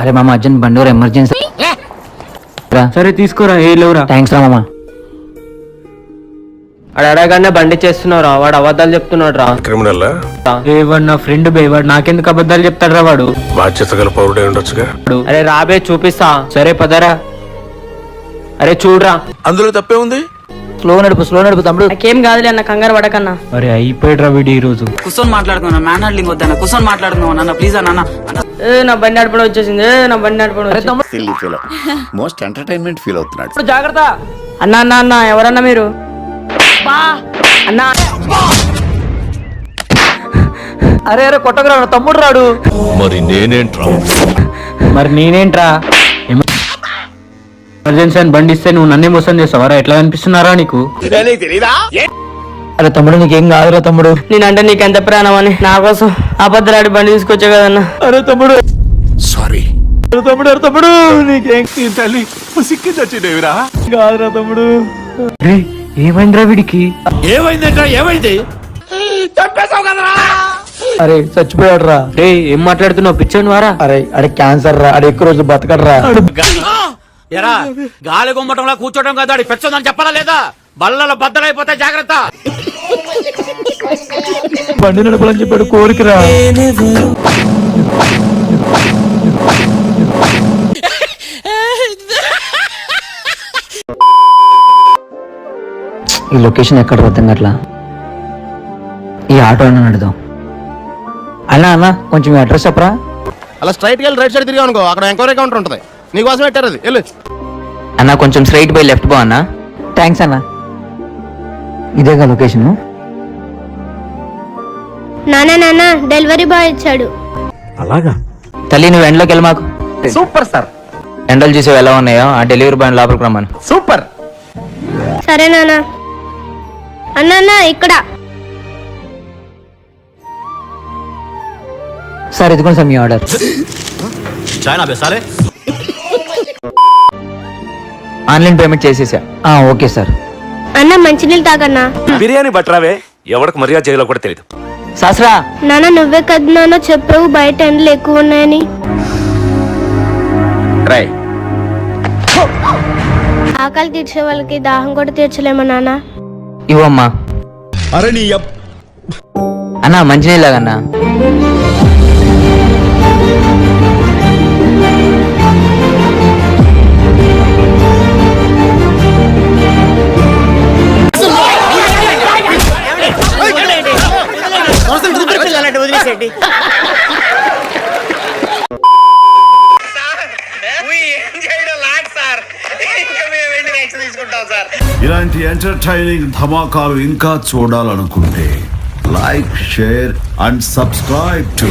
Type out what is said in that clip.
అరే మామ అర్జెంట్ బండి ఎమర్జెన్సీ. సరే తీసుకోరా. ఏ లేవురా. థ్యాంక్స్ రా మామ. వాడు అడగానే బండి చేస్తున్నావురా, వాడు అబద్ధాలు చెప్తున్నాడు రా. క్రిమినల్ వాడు నా ఫ్రెండ్ బే, వాడు నాకెందుకు అబద్ధాలు చెప్తాడు రా వాడు. బాధ్యత గల పౌరుడే ఉండొచ్చుగా. అరే రాబే చూపిస్తా. సరే పదరా. అరే చూడరా. అందులో తప్పే ఉంది. స్లో నడుపు తమ్ముడు. నాకేం కాదులే అన్న, కంగారు పడకన్నా. అరే అయిపోయాడు రా వీడు ఈ రోజు. కూర్చొని మాట్లాడుతున్నా, మ్యాన్ హ్యాండ్లింగ్ వద్దన్న, కూర్చొని మాట్లాడుతున్నావు అన్న, ప్లీజ్ అన్న. నా బండి నడపడం వచ్చేసింది, నా బండి నడపడం వచ్చేసింది. మోస్ట్ ఎంటర్టైన్మెంట్ ఫీల్ అవుతున్నాడు. జాగ్రత్త అన్న అన్న అన్న, ఎవరన్నా మీరు? అన్న అరే అరే కొట్టకురా, తమ్ముడు రాడు. మరి నేనేంట్రా ఎమర్జెన్సీ అని బండి ఇస్తే నువ్వు నన్నే మోసం చేస్తావరా? ఎట్లా అనిపిస్తున్నారా నీకు? అరే తమ్ముడు నీకేం కాదురా తమ్ముడు. నేనంటే నీకెంత ప్రాణం అని నా కోసం అబద్ధాలు బబండి తీసుకొచ్చా కదన్నా. అరే తమ్ముడు సారీ. తమ్ముడు నీకేం తల్లి సిక్కి చచ్చిదేవిరా. కాదురా తమ్ముడు. రే ఏమైందిరా వీడికి? ఏమైంది? అరే చచ్చిపోయాడు రా. రే ఏం మాట్లాడుతున్నావు? పిచ్చోని వారా? అరే అడే క్యాన్సర్ రా, అడే ఎక్కువ రోజులు బతకడరా. ఎరా గాలి గుమ్మటంలో కూర్చోటం కదా పెచ్చోదని చెప్పాలా లేదా? బల్లలో బద్దలైపోతే జాగ్రత్త. బండి నడపాలని చెప్పాడు, కోరికరా. ఈ లొకేషన్ ఎక్కడ పోతుంది అట్లా? ఈ ఆటో అన్న నడుదాం. అన్నా కొంచెం మీ అడ్రస్ చెప్పరా. అలా స్ట్రైట్ గా రైట్ సైడ్ తిరిగా అనుకో, అక్కడ ఎంక్వైరీ కౌంటర్ ఉంటుంది. నీకోసం పెట్టారు అది. వెళ్ళు అన్నా, కొంచెం స్ట్రైట్ పోయి లెఫ్ట్ పో అన్నా. థ్యాంక్స్ అన్నా. ఇదేగా లొకేషన్. నాన్న డెలివరీ బాయ్ ఇచ్చాడు. అలాగా? తల్లి నువ్వు ఎండలోకి వెళ్ళి మాకు. Super sir. ఎండలు చూసేవి ఎలా ఉన్నాయో ఆ డెలివరీ బాయ్ లోపలికి రమ్మను. సూపర్. సరే నాన్న. అన్న ఇక్కడ. సార్ ఇదిగోండి సార్ మీ ఆర్డర్. ఆన్లైన్ పేమెంట్ చేసేసా. Okay sir. అన్న మంచినీళ్ళు తాగన్నా. బిర్యానీ బట్రావే, ఎవరికి మర్యాద చేయాలో కూడా తెలియదు. శాస్త్రా. నాన్న నువ్వే కదా నాన్న చెప్పావు బయట ఎండలు ఎక్కువ ఉన్నాయని. ఆకలి తీర్చే వాళ్ళకి దాహం కూడా తీర్చలేమా నాన్న? ఇవ్వమ్మా. అన్నా మంచినీళ్ళగన్నా. ఇలాంటి ఎంటర్టైనింగ్ ధమాకాలు ఇంకా చూడాలనుకుంటే like, share and subscribe to